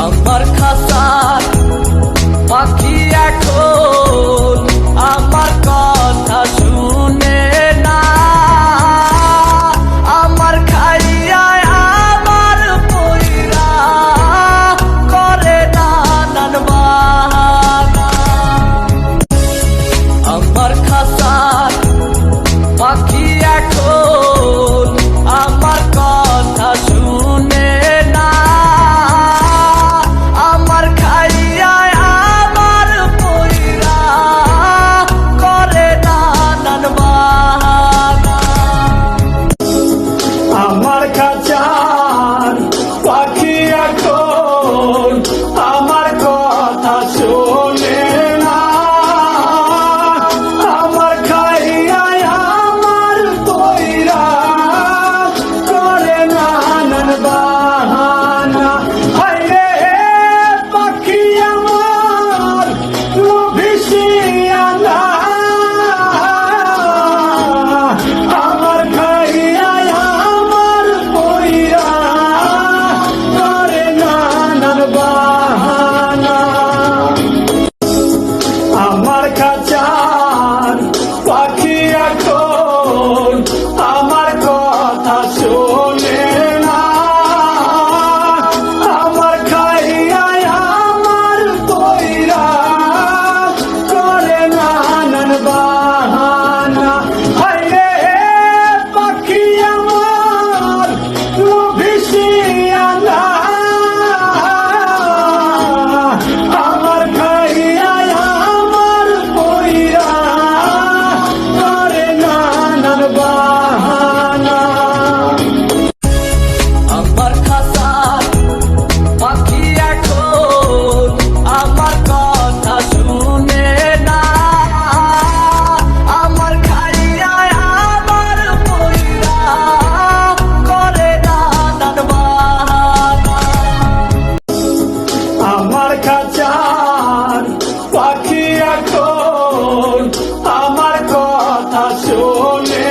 আমার খাঁচার পাখি এখন আমার কথা শুনে না, আমার খাইয়া আমার পইরা করে নানান বাহানা। আমার খাঁচার পাখি এখন আমার কথা শুনে না, আমার খাইয়া আমার পইরা করে নানান বাহানা। আমার খাঁচার পাখি এখন আমার কথা শোনে না, আমার খাইয়া আমার পইরা করে নানান বাহানা। হায়রে পাখি আমার লোভিসিয়ানা, আমার খাইয়া আমার পইরা করে নানান বাহানা। আমার খাঁচার পাখি এখন আমার কথা শোনে না, আমার খাইয়া আমার পইরা করে নানান বাহানা। হায়রে পাখি আমার লোভিসিয়ানা, আমার খাইয়া আমার পইরা করে নানান বাহানা। আমার খাঁচার পাখি এখন আমার কথা শুনে না, আমার খাইয়া আমার পইরা করে নানান বাহানা। আমার খাঁচার পাখি এখন আমার কথা শোনে